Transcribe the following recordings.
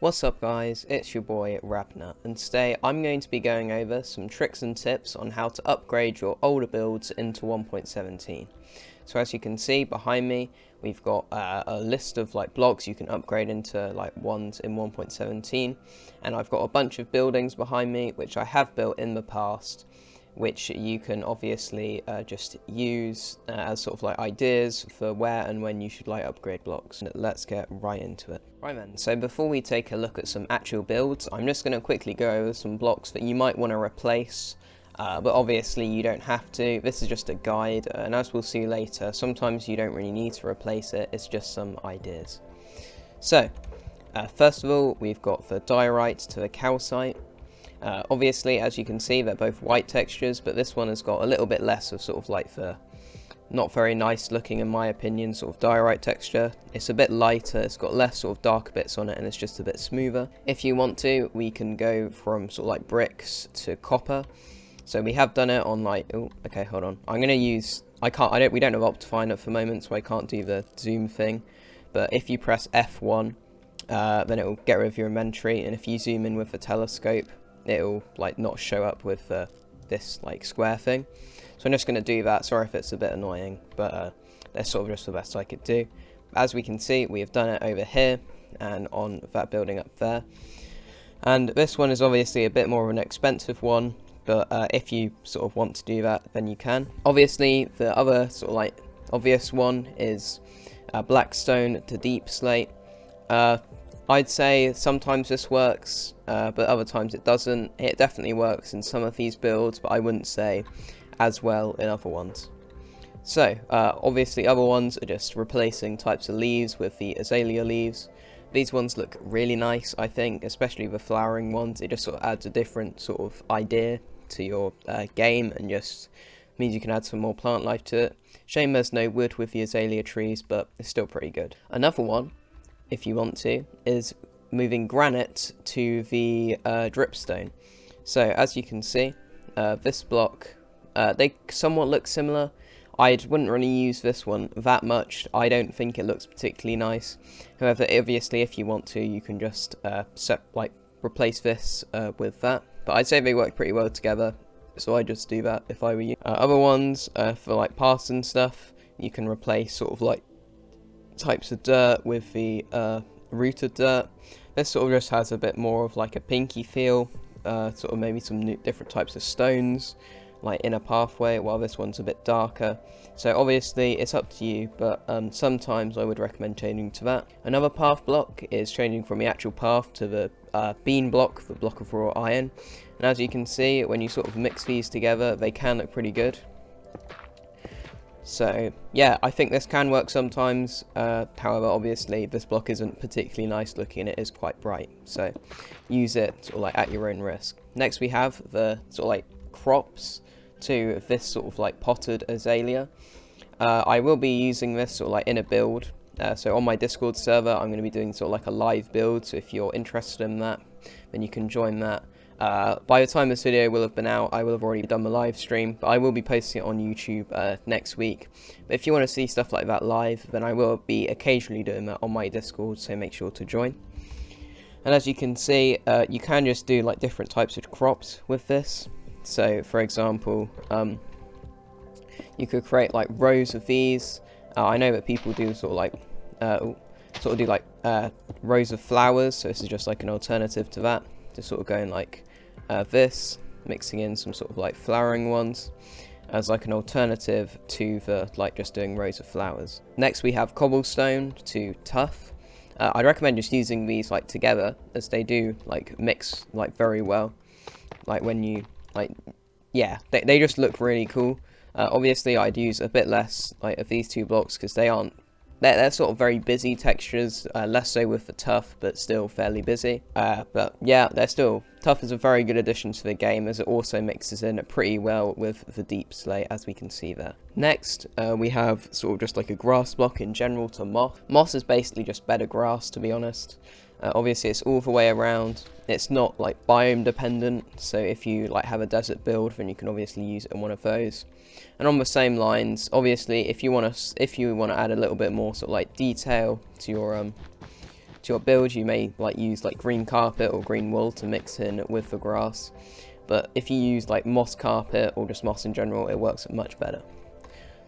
What's up guys, it's your boy Rabnut, and today I'm going to be going over some tricks and tips on how to upgrade your older builds into 1.17. So as you can see behind me, we've got a list of blocks you can upgrade into ones in 1.17, and I've got a bunch of buildings behind me which I have built in the past, which you can obviously just use as sort of ideas for where and when you should upgrade blocks. Let's get right into it. Right then, so before we take a look at some actual builds, I'm just going to quickly go over some blocks that you might want to replace, but obviously you don't have to. This is just a guide, and as we'll see later, sometimes you don't really need to replace it, it's just some ideas. So, first of all, we've got the Diorites to the calcite. Obviously, as you can see, they're both white textures, but this one has got a little bit less of sort of the not very nice looking, in my opinion, sort of diorite texture. It's a bit lighter, it's got less sort of darker bits on it, and it's just a bit smoother. If you want to, we can go from sort of bricks to copper. So we have done it on oh, okay, hold on. I'm gonna use, we don't have Optifine at the moment, so I can't do the zoom thing. But if you press F1, then it will get rid of your inventory, and if you zoom in with the telescope, it'll not show up with this square thing. So I'm just going to do that. Sorry if it's a bit annoying, but that's sort of just the best I could do. As we can see, we have done it over here and on that building up there, and this one is obviously a bit more of an expensive one, but if you sort of want to do that, then you can. Obviously the other sort of obvious one is Blackstone to deep slate. I'd say sometimes this works, but other times it doesn't. It definitely works in some of these builds, but I wouldn't say as well in other ones. So, obviously other ones are just replacing types of leaves with the azalea leaves. These ones look really nice, I think, especially the flowering ones. It just sort of adds a different sort of idea to your game, and just means you can add some more plant life to it. Shame there's no wood with the azalea trees, but it's still pretty good. Another one, if you want to, is moving granite to the dripstone. So as you can see, this block, they somewhat look similar. I wouldn't really use this one that much. I don't think it looks particularly nice. However, obviously if you want to, you can just replace this with that. But I'd say they work pretty well together, so I just do that if I were you. Other ones, for paths and stuff, you can replace sort of types of dirt with the rooted dirt. This sort of just has a bit more of a pinky feel, sort of maybe some different types of stones in a pathway, while this one's a bit darker. So obviously it's up to you, but sometimes I would recommend changing to that. Another path block is changing from the actual path to the bean block, the block of raw iron, and as you can see, when you sort of mix these together, they can look pretty good. So yeah, I think this can work sometimes. However, obviously this block isn't particularly nice looking and it is quite bright, so use it sort of at your own risk. Next we have the sort of crops to this sort of potted azalea. I will be using this sort of in a build. So on my Discord server, I'm going to be doing sort of a live build, so if you're interested in that, then you can join that. By the time this video will have been out, I will have already done the live stream, but I will be posting it on YouTube next week. But if you want to see stuff like that live, then I will be occasionally doing that on my Discord, so make sure to join. And as you can see, you can just do different types of crops with this. So for example, you could create rows of these. I know that people do sort of rows of flowers, so this is just an alternative to that. Just sort of going this, mixing in some sort of flowering ones as an alternative to the just doing rows of flowers. Next we have cobblestone to tuff. I'd recommend just using these together, as they do mix very well. When you yeah, they just look really cool. Obviously I'd use a bit less of these two blocks, because they're sort of very busy textures, less so with the tuff, but still fairly busy. But yeah, tuff is a very good addition to the game, as it also mixes in pretty well with the deep slate, as we can see there. Next, we have sort of just a grass block in general to moss. Moss is basically just better grass, to be honest. Obviously it's all the way around. It's not biome dependent, so if you have a desert build, then you can obviously use it in one of those. And on the same lines, obviously if you want to add a little bit more sort of detail to your to your build, you may like use like green carpet or green wool to mix in with the grass. But if you use like moss carpet or just moss in general, it works much better.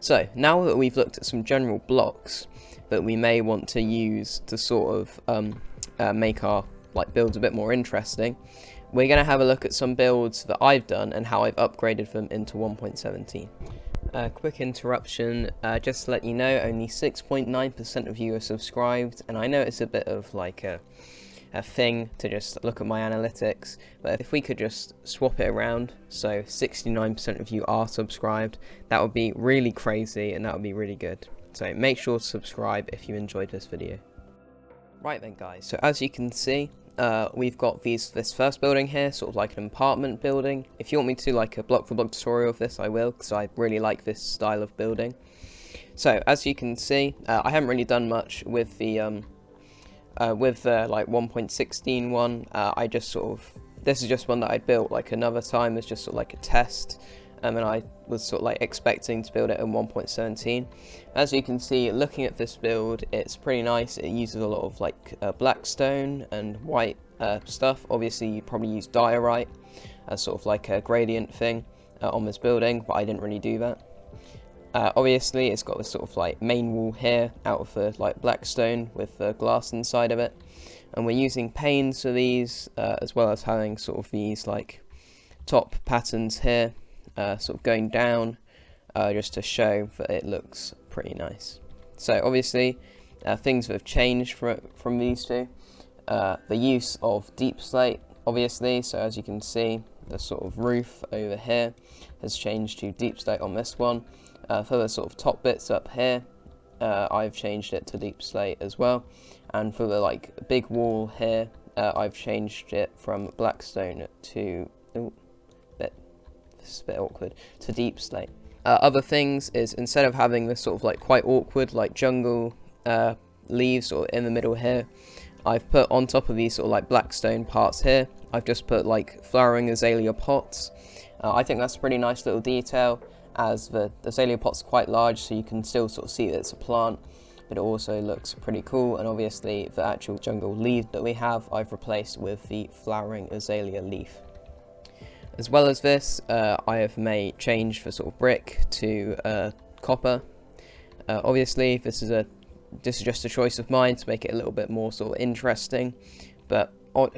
So now that we've looked at some general blocks that we may want to use to sort of make our like builds a bit more interesting, we're going to have a look at some builds that I've done and how I've upgraded them into 1.17. Quick interruption, just to let you know, only 6.9% of you are subscribed, and I know it's a bit of like a thing to just look at my analytics, but if we could just swap it around, so 69% of you are subscribed, that would be really crazy and that would be really good. So make sure to subscribe if you enjoyed this video. Right then guys, so as you can see, we've got this first building here, sort of like an apartment building. If you want me to do like a block for block tutorial of this, I will, because I really like this style of building. So as you can see, I haven't really done much with the like 1.16 one. I just sort of, this is just one that I built like another time as just sort of like a test, and I was sort of like expecting to build it in 1.17. As you can see, looking at this build, it's pretty nice. It uses a lot of like black stone and white stuff. Obviously you probably use diorite as sort of like a gradient thing on this building, but I didn't really do that. Obviously it's got this sort of like main wall here out of the like black stone with the glass inside of it, and we're using panes for these, as well as having sort of these like top patterns here, sort of going down, just to show that it looks pretty nice. So obviously things that have changed from these two, the use of deep slate obviously, so as you can see the sort of roof over here has changed to deep slate on this one. For the sort of top bits up here, I've changed it to deep slate as well, and for the like big wall here, I've changed it from black stone to this is a bit awkward, to deep slate. Other things is, instead of having this sort of like quite awkward like jungle leaves or in the middle here, I've put on top of these sort of like black stone parts here, I've just put like flowering azalea pots. I think that's a pretty nice little detail, as the azalea pot's quite large, so you can still sort of see that it's a plant, but it also looks pretty cool. And obviously the actual jungle leaf that we have, I've replaced with the flowering azalea leaf. As well as this, I have changed the sort of brick to copper. Obviously this is just a choice of mine to make it a little bit more sort of interesting, but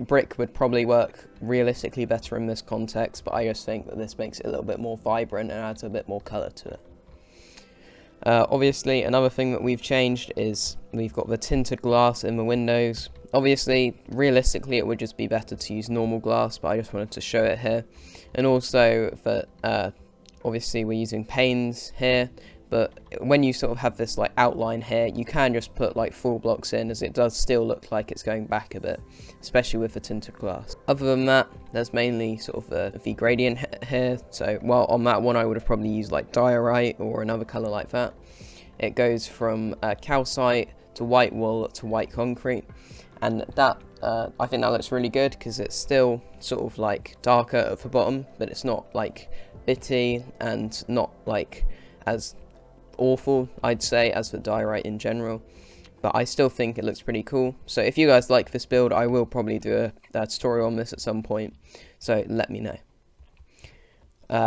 brick would probably work realistically better in this context, but I just think that this makes it a little bit more vibrant and adds a bit more colour to it. Obviously another thing that we've changed is we've got the tinted glass in the windows. Obviously realistically it would just be better to use normal glass, but I just wanted to show it here. And also that obviously we're using panes here, but when you sort of have this like outline here, you can just put like full blocks in, as it does still look like it's going back a bit, especially with the tinted glass. Other than that, there's mainly sort of the gradient here. So while on that one I would have probably used like diorite or another colour like that. It goes from calcite to white wool to white concrete, and that I think that looks really good because it's still sort of like darker at the bottom, but it's not like bitty and not like as awful, I'd say, as the diorite in general, but I still think it looks pretty cool. So if you guys like this build, I will probably do a tutorial on this at some point, so let me know.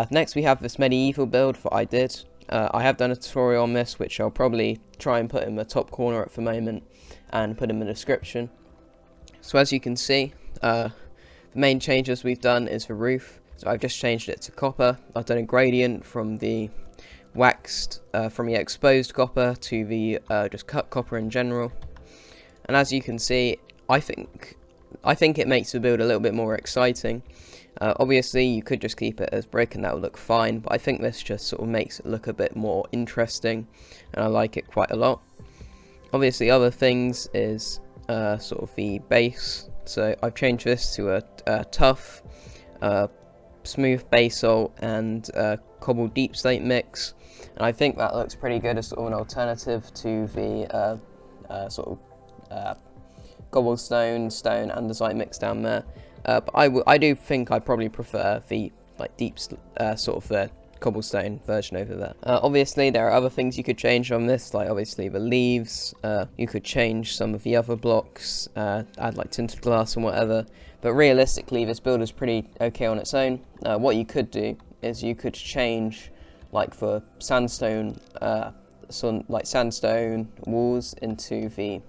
Next we have this medieval build that I did. I have done a tutorial on this, which I'll probably try and put in the top corner at the moment and put in the description. So as you can see, the main changes we've done is the roof. So I've just changed it to copper. I've done a gradient from the waxed, from the exposed copper to the just cut copper in general. And as you can see, I think it makes the build a little bit more exciting. Obviously you could just keep it as brick and that would look fine, but I think this just sort of makes it look a bit more interesting, and I like it quite a lot. Obviously other things is sort of the base. So I've changed this to a tough, smooth basalt and cobbled deep slate mix, and I think that looks pretty good as sort of an alternative to the sort of cobblestone, stone, andesite mix down there. But I do think I probably prefer the like deep sort of the cobblestone version over there. Obviously there are other things you could change on this, like obviously the leaves, you could change some of the other blocks, add like tinted glass and whatever, but realistically this build is pretty okay on its own. What you could do is you could change like the sandstone, sandstone walls into the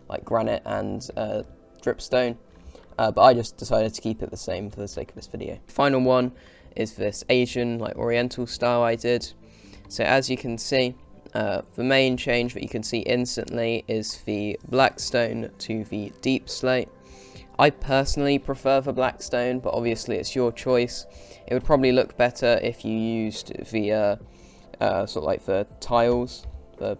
like granite and dripstone, but I just decided to keep it the same for the sake of this video. Final one is this Asian like Oriental style I did. So as you can see, the main change that you can see instantly is the black stone to the deep slate. I personally prefer the black stone, but obviously it's your choice. It would probably look better if you used the sort of like the tiles, the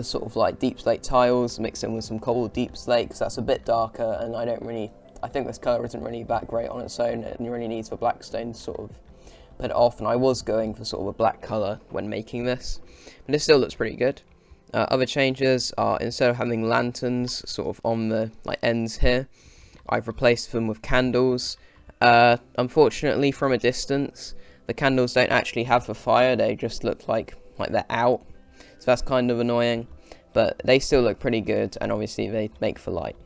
sort of like deep slate tiles mixed in with some cobbled deep slate, because that's a bit darker, and I think this colour isn't really that great on its own, and it really needs the black stone to sort of put it off, and I was going for sort of a black colour when making this, but it still looks pretty good. Other changes are, instead of having lanterns sort of on the like ends here, I've replaced them with candles. Unfortunately, from a distance, the candles don't actually have the fire, they just look like they're out, so that's kind of annoying, but they still look pretty good, and obviously they make for light.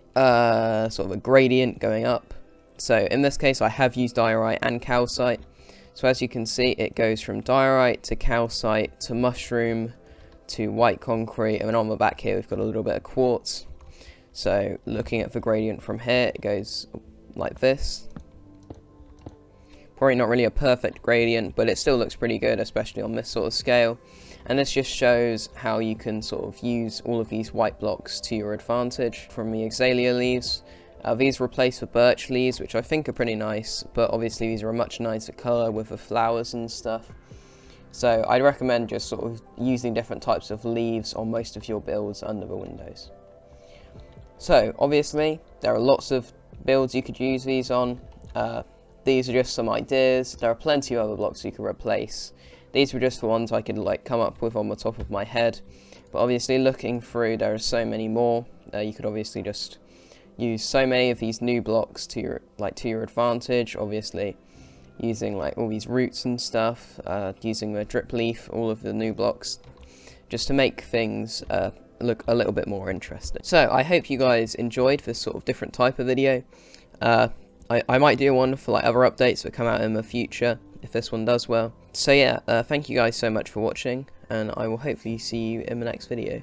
Sort of a gradient going up. So in this case I have used diorite and calcite, so as you can see it goes from diorite to calcite to mushroom to white concrete, and then on the back here we've got a little bit of quartz. So looking at the gradient from here, it goes like this. Probably not really a perfect gradient, but it still looks pretty good, especially on this sort of scale. And this just shows how you can sort of use all of these white blocks to your advantage. From the azalea leaves, these replace the birch leaves, which I think are pretty nice, but obviously these are a much nicer colour with the flowers and stuff. So I'd recommend just sort of using different types of leaves on most of your builds under the windows. So obviously there are lots of builds you could use these on. These are just some ideas. There are plenty of other blocks you could replace. These were just the ones I could like come up with on the top of my head, but obviously looking through there are so many more. You could obviously just use so many of these new blocks to your advantage. Obviously using like all these roots and stuff, using the drip leaf, all of the new blocks, just to make things look a little bit more interesting. So I hope you guys enjoyed this sort of different type of video. I might do one for like other updates that come out in the future if this one does well. So yeah, thank you guys so much for watching, and I will hopefully see you in the next video.